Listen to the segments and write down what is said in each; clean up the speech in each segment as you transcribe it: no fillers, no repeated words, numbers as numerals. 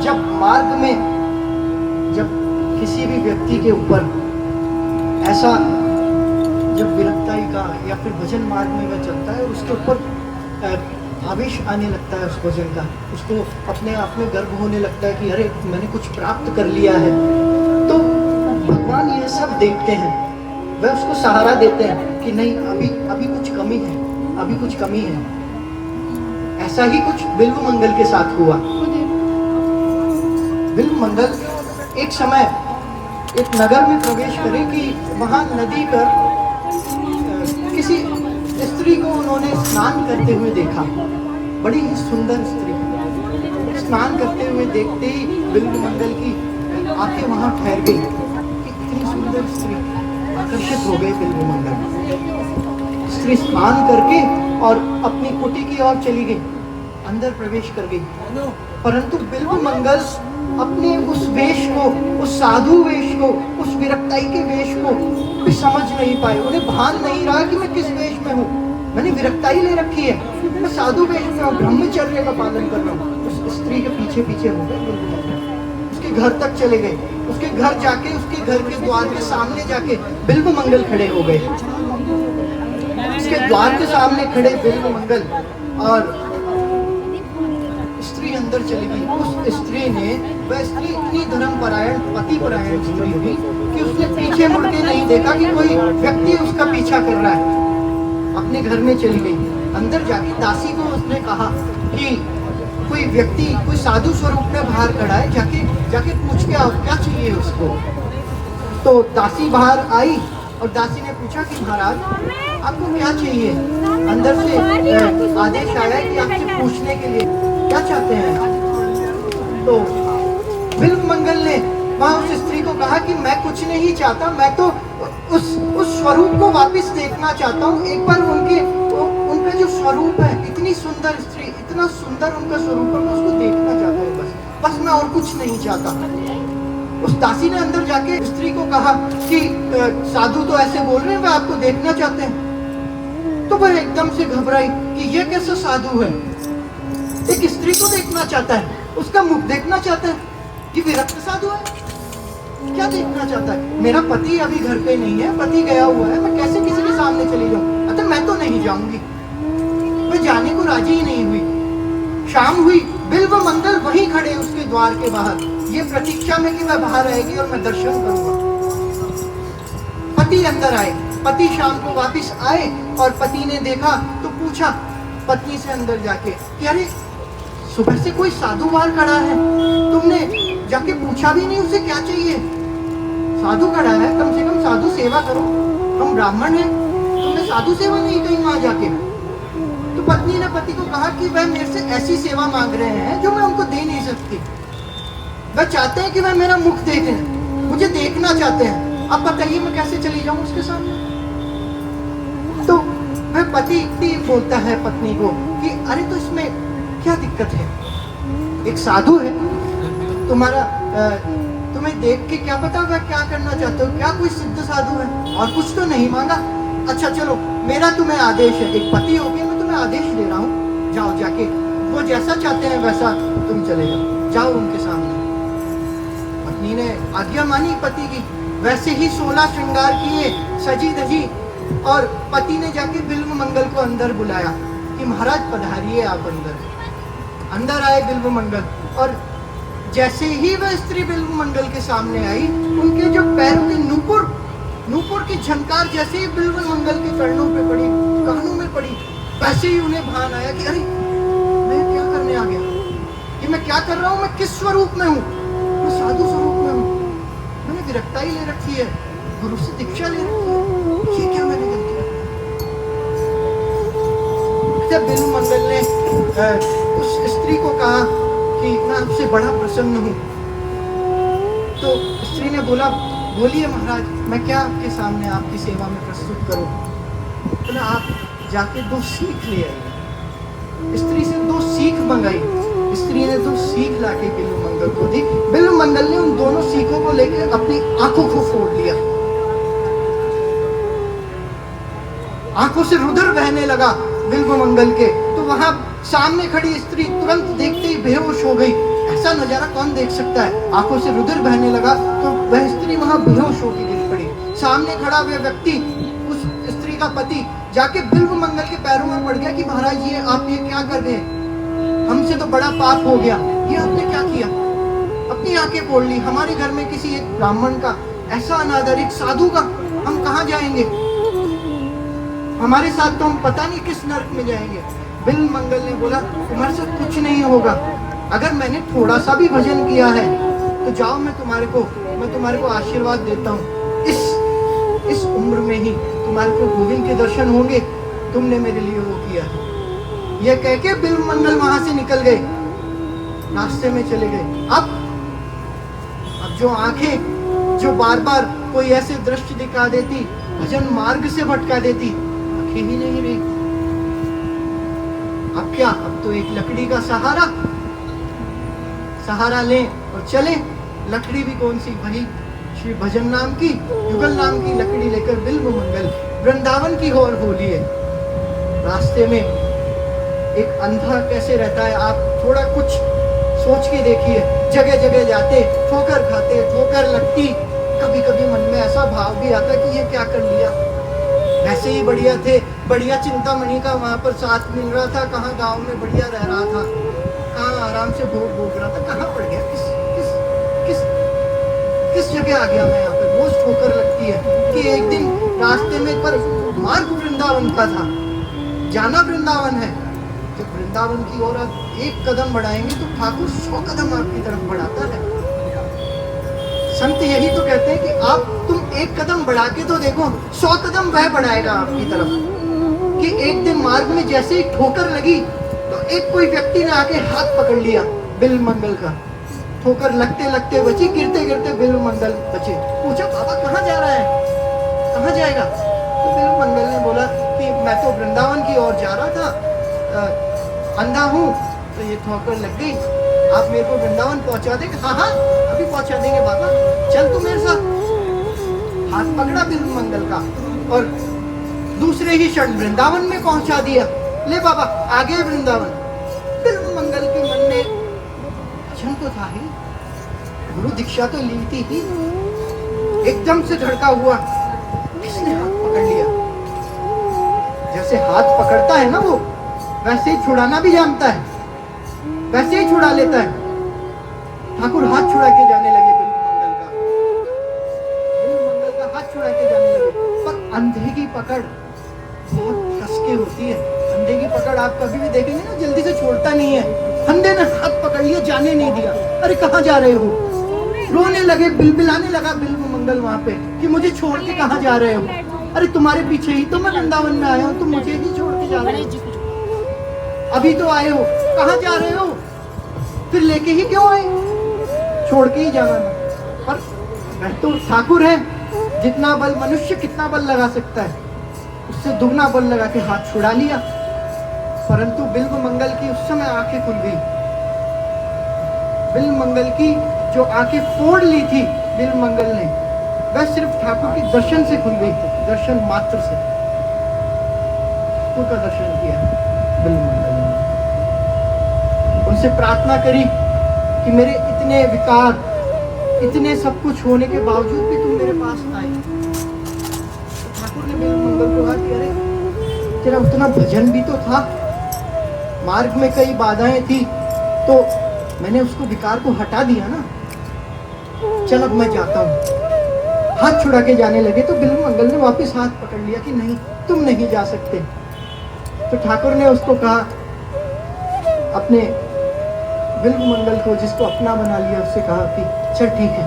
जब मार्ग में जब किसी भी व्यक्ति के ऊपर ऐसा जब विरक्ताई का या फिर भजन मार्ग में वह चलता है, उसके ऊपर आवेश आने लगता है उस भजन का, उसको अपने आप में गर्व होने लगता है कि अरे मैंने कुछ प्राप्त कर लिया है, तो भगवान ये सब देखते हैं, वह उसको सहारा देते हैं कि नहीं, अभी कुछ कमी है, अभी कुछ कमी है। ऐसा ही कुछ बिल्व मंगल के साथ हुआ। बिल्व मंगल एक समय एक नगर में प्रवेश करे कि वहां नदी पर किसी स्त्री को उन्होंने स्नान करते हुए देखा। बड़ी ही सुंदर स्त्री स्नान करते हुए देखते ही बिल्व मंगल की आंखें वहां ठहर गई कि इतनी सुंदर स्त्री, आकर्षित हो गए बिल्व मंगल। स्त्री स्नान करके और अपनी कुटी की ओर चली गई, अंदर प्रवेश कर गई, परंतु बिल्व मंगल अपने उस वेश को, उस साधु वेश को, उस विरक्ताई के वेश को भी समझ नहीं पाए। उन्हें भान नहीं रहा कि मैं किस वेश में हूँ, मैंने विरक्ताई ले रखी है, मैं साधु वेश में हूँ, ब्रह्मचर्य का पालन कर रहा हूँ। उस स्त्री के पीछे पीछे हो गए, उसके घर तक चले गए, उसके घर जाके, उसके घर के द्वार के सामने जाके बिल्व मंगल खड़े हो गए। उसके द्वार के सामने खड़े बिल्व मंगल और स्त्री अंदर चली गई। उस स्त्री ने, वह स्त्री इतनी धर्मपरायण, पतिपरायण स्त्री थी कि उसने पीछे मुड़ के नहीं देखा कि कोई व्यक्ति उसका पीछा कर रहा है, अपने घर में चली गई। अंदर जाके दासी को उसने कहा कि कोई व्यक्ति, कोई साधु स्वरूप में बाहर खड़ा है, जाके पूछ के आओ क्या चाहिए उसको। तो दासी बाहर आई और दासी ने पूछा कि महाराज आपको क्या चाहिए। अंदर से आदेश आया कि आपसे पूछने के लिए क्या चाहते हैं। तो बिल्व मंगल ने वहां उस स्त्री को कहा कि मैं कुछ नहीं चाहता, मैं तो उस स्वरूप को वापस देखना चाहता हूँ। एक बार उनका जो स्वरूप है, इतनी सुंदर स्त्री, इतना सुंदर उनका स्वरूप है, मैं उसको देखना चाहता हूँ, बस मैं और कुछ नहीं चाहता। उस दासी ने अंदर जाके स्त्री को कहा कि साधु तो ऐसे बोल रहे हैं, वे आपको देखना चाहते हैं। तो वह एकदम से घबराई कि यह कैसा साधु है, एक स्त्री को देखना चाहता है, उसका मुख देखना चाहता है, ये विरक्त साधु है, क्या देखना चाहता है। मेरा पति अभी घर पे नहीं है, पति गया हुआ है, मैं कैसे किसी के सामने चली जाऊं। अतः मैं तो नहीं जाऊंगी। मैं जाने को राजी ही नहीं हुई। शाम हुई, बिल्व मंगल वहीं खड़े उसके द्वार के बाहर, ये प्रतीक्षा में कि वह बाहर आएगी और मैं दर्शन करूंगा। पति अंदर आए, पति शाम को वापिस आए और पति ने देखा तो पूछा पत्नी से अंदर जाके कि अरे सुबह से कोई साधु बाहर खड़ा है, तुमने जाके पूछा भी नहीं उसे क्या चाहिए। साधु खड़ा है, कम से कम साधु सेवा करो, हम ब्राह्मण हैं, तुमने साधु सेवा नहीं कही वहां जाके। तो पत्नी ने पति को कहा कि वह मेरे से ऐसी सेवा मांग रहे हैं जो मैं उनको दे नहीं सकती। वह चाहते हैं कि वह मेरा मुख देखें, मुझे देखना चाहते हैं। अब बताइए मैं कैसे चली जाऊं उसके सामने। तो वह पति बोलता है पत्नी को कि अरे तो इसमें क्या दिक्कत है, एक साधु है, तुम्हें देख के क्या पता वह क्या करना चाहते हो, क्या कोई सिद्ध साधु है, और कुछ तो नहीं मांगा। अच्छा चलो, मेरा तुम्हें आदेश है, एक पति होके मैं तुम्हें आदेश दे रहा हूँ, जाओ जाके वो जैसा चाहते हैं वैसा तुम चले जाओ उनके सामने। पत्नी ने आज्ञा मानी पति की, वैसे ही 16 श्रृंगार किए, सजी धजी, और पति ने जाके बिल्व मंगल को अंदर बुलाया कि महाराज पधारिए आप अंदर। अंदर आए बिल्व मंगल, और जैसे ही वह स्त्री बिल्व मंगल के सामने आई, उनके जो पैरों के नूपुर की झनकार जैसे ही बिल्व मंगल के चरणों पे पड़ी, कानों में पड़ी, वैसे ही उन्हें भान आया कि अरे मैं क्या करने आ गया, कि मैं क्या कर रहा हूँ, मैं किस स्वरूप में हूँ, मैं साधु स्वरूप में हूँ, मैंने विरक्ताई ले रखी है, गुरु से दीक्षा ले रखी है, ये क्या मैंने गलती की। जब बिल्व मंगल ने उस स्त्री को कहा कि मैं आपसे बड़ा प्रसन्न हूँ, तो स्त्री ने बोला बोलिए महाराज, मैं क्या आपके सामने आपकी सेवा में प्रस्तुत करूं। तो आप जाके 2 सीख ले आइए। स्त्री से 2 सीख मंगाई, स्त्री ने 2 सीख लाके बिल्व मंगल को दी। बिल्व मंगल ने उन दोनों सीखों को लेकर अपनी आंखों को फोड़ लिया, आंखों से रुधिर बहने लगा बिल्व मंगल के। तो वहां सामने खड़ी स्त्री तुरंत देखते ही बेहोश हो गई ऐसा नजारा कौन देख सकता है। आंखों से रुधिर बहने लगा तो वह स्त्री वहां बेहोश होकर गिर पड़ी। सामने खड़ा वह व्यक्ति, उस स्त्री का पति, जाके बिल्व मंगल के पैरों में पड़ गया कि महाराज ये आप ये क्या कर रहे हैं, हमसे तो बड़ा पाप हो गया, ये आपने क्या किया। अपनी आंखें फोड़ ली। हमारे घर में किसी एक ब्राह्मण का ऐसा अनादर, एक साधु का, हम कहाँ जाएंगे, हमारे साथ तो हम पता नहीं किस नरक में जाएंगे। बिल्व मंगल ने बोला तुम्हारे साथ कुछ नहीं होगा, अगर मैंने थोड़ा सा भी भजन किया है तो जाओ, मैं तुम्हारे को आशीर्वाद देता हूँ। इस उम्र में ही तुम्हारे को गोविंद के दर्शन होंगे, तुमने मेरे लिए वो किया है। यह कह के बिल्व मंगल वहां से निकल गए, रास्ते में चले गए। अब जो आंखें जो बार बार कोई ऐसे दृश्य दिखा देती, भजन मार्ग से भटका देती, आंखें ही नहीं रही। अब क्या, अब तो एक लकड़ी का सहारा लें और चले। लकड़ी भी कौन सी, वही श्री भजन नाम की, युगल नाम की लकड़ी लेकर बिल्व मंगल वृंदावन की ओर हो लिए। रास्ते में एक अंधा कैसे रहता है, आप थोड़ा कुछ सोच के देखिए। जगह जगह जाते, ठोकर खाते, ठोकर लगती, कभी कभी मन में ऐसा भाव भी आता कि ये क्या कर लिया। वैसे ही बढ़िया थे, बढ़िया चिंतामणि का वहां पर साथ मिल रहा था, कहाँ गांव में बढ़िया रह रहा था, कहाँ आराम से भोग रहा था, कहाँ पड़ गया, किस जगह आ गया मैं यहाँ पे। रोज ठोकर लगती है कि एक दिन रास्ते में पर मार्ग वृंदावन का था, जाना वृंदावन है। जब वृंदावन की ओर आप एक कदम बढ़ाएंगे तो ठाकुर 100 कदम आपकी तरफ बढ़ाता है। संत यही तो कहते हैं कि आप तुम एक कदम बढ़ा के तो देखो, 100 कदम वह बढ़ाएगा आपकी तरफ। कि एक दिन मार्ग में जैसे ही ठोकर लगी तो एक कोई व्यक्ति ने आके हाथ पकड़ लिया बिल्व मंगल का। ठोकर लगते लगते बची, गिरते गिरते बिल्व मंगल बचे। पूछा बाबा कहाँ जा रहा है, कहाँ जाएगा। तो बिल्व मंगल ने बोला कि मैं तो वृंदावन की ओर जा रहा था, अंधा हूँ तो ये ठोकर लग गई, आप मेरे को वृंदावन पहुंचा देंगे। हाँ हाँ अभी पहुंचा देंगे बाबा, चल तू मेरे साथ। हाथ पकड़ा बिल्व मंगल का और दूसरे ही क्षण वृंदावन में पहुंचा दिया। ले बाबा आगे वृंदावन। बिल्व मंगल के मन में भजन तो था ही, गुरु दीक्षा तो ली थी ही, एकदम से धड़का हुआ, किसने हाथ पकड़ लिया। जैसे हाथ पकड़ता है ना वो, वैसे ही छुड़ाना भी जानता है, वैसे ही छुड़ा लेता है। ठाकुर हाथ छुड़ा के जाने लगे बिल्व मंगल का हाथ छुड़ा के जाने लगे। पर अंधे की पकड़ बहुत कस के होती है। अंधे की पकड़ आप कभी भी देखेंगे ना, जल्दी से छोड़ता नहीं है। अंधे ने हाथ पकड़ लिया, जाने नहीं दिया। अरे कहाँ जा रहे हो, रोने लगे, बिलबिलाने लगा बिल्व मंगल वहां पे कि मुझे छोड़ के कहाँ जा रहे हो। अरे तुम्हारे पीछे ही तो मैं वृंदावन में आया हूँ, तुम मुझे ही छोड़ के जा रहे हो। अभी तो आए हो, कहाँ जा रहे हो, फिर लेके ही क्यों आए, छोड़ के ही जाना था। पर वह तो ठाकुर है, जितना बल मनुष्य कितना बल लगा सकता है, उससे दुगना बल लगा के हाथ छुड़ा लिया। परंतु बिल्व मंगल की उस समय आंखें खुल गई। बिल्व मंगल की जो आंखें फोड़ ली थी बिल्व मंगल ने, वह सिर्फ ठाकुर के दर्शन से खुल गई थी, दर्शन मात्र से। ठाकुर का दर्शन किया बिल्व मंगल ने, उनसे प्रार्थना करी कि मेरे इतने विकार, इतने सब कुछ होने के बावजूद भी तुम मेरे पास आए। तो ठाकुर ने बिल्व मंगल को कहा कि अरे तेरा उतना भजन भी तो था, मार्ग में कई बाधाएं थी, तो मैंने उसको विकार को हटा दिया ना, चल अब मैं जाता हूँ। हाथ छुड़ा के जाने लगे तो बिल्व मंगल ने वापस हाथ पकड़ लिया कि नहीं तुम नहीं जा सकते। तो ठाकुर ने उसको कहा, अपने बिल्व मंगल को जिसको अपना बना लिया, उससे कहा कि चल ठीक है,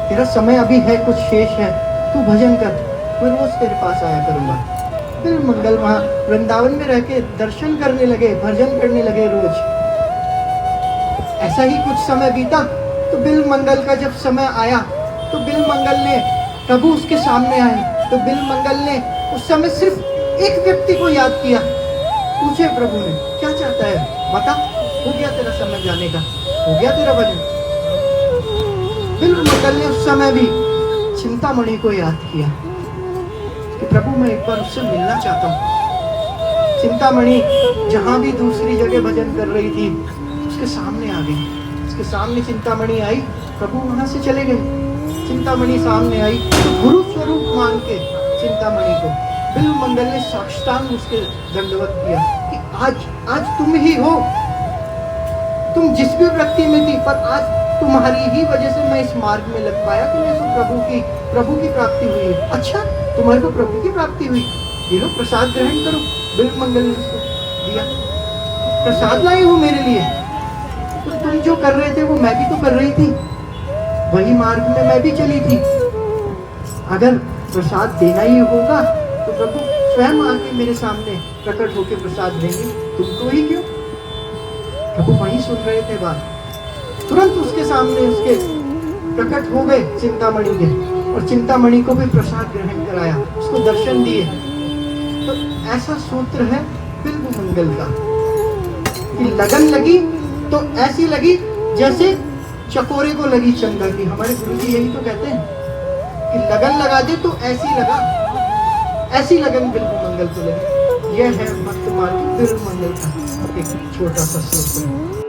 तेरा समय अभी है, कुछ शेष है, तू भजन कर, मैं रोज तेरे पास आया करूंगा। बिल्व मंगल वहां वृंदावन में रह के दर्शन करने लगे, भजन करने लगे रोज। ऐसा ही कुछ समय बीता तो बिल्व मंगल का जब समय आया तो बिल्व मंगल ने, प्रभु उसके सामने आए तो बिल्व मंगल ने उस समय सिर्फ एक व्यक्ति को याद किया। पूछे प्रभु ने क्या चाहता है, बता, हो गया तेरा समय जाने का, हो गया तेरा भजन। बिल्व मंगल ने उस समय भी चिंतामणि को याद किया कि प्रभु मैं एक बार उससे मिलना चाहता हूँ। चिंतामणि जहां भी दूसरी जगह भजन कर रही थी उसके सामने आ गई, उसके उसके सामने चिंतामणि आई, प्रभु वहां से चले गए। चिंतामणि सामने आई तो गुरु स्वरूप मान के चिंतामणि को बिल्व मंगल ने साष्टांग उसके दंडवत किया कि आज तुम ही हो, तुम जिस भी वृत्ति में थी, पर आज तुम्हारी ही वजह से मैं इस मार्ग में लग पाया कि मुझे तो प्रभु की प्राप्ति हुई है। अच्छा, तुम्हारे को प्रभु की प्राप्ति हुई, ये लो प्रसाद ग्रहण करो। बिल्व मंगल ने उसको दिया, प्रसाद लाए हो मेरे लिए। तो तुम जो कर रहे थे वो मैं भी तो कर रही थी, वही मार्ग में मैं भी चली थी। अगर प्रसाद देना ही होगा तो प्रभु स्वयं आके मेरे सामने प्रकट होकर प्रसाद देंगे, तुमको ही क्यों। प्रभु वही सुन रहे थे बात, तुरंत उसके सामने उसके प्रकट हो गए चिंतामणि के, और चिंतामणि को भी प्रसाद ग्रहण कराया, उसको दर्शन दिए। तो ऐसा सूत्र है बिल्व मंगल का कि लगन लगी तो ऐसी लगी जैसे चकोरे को लगी चंगा की। हमारे गुरु जी यही तो कहते हैं कि लगन लगा दे तो ऐसी लगा, ऐसी लगन बिल्व मंगल को लगी। यह है भक्त मार्ग बिल्व मंगल का एक छोटा सा सूत्र।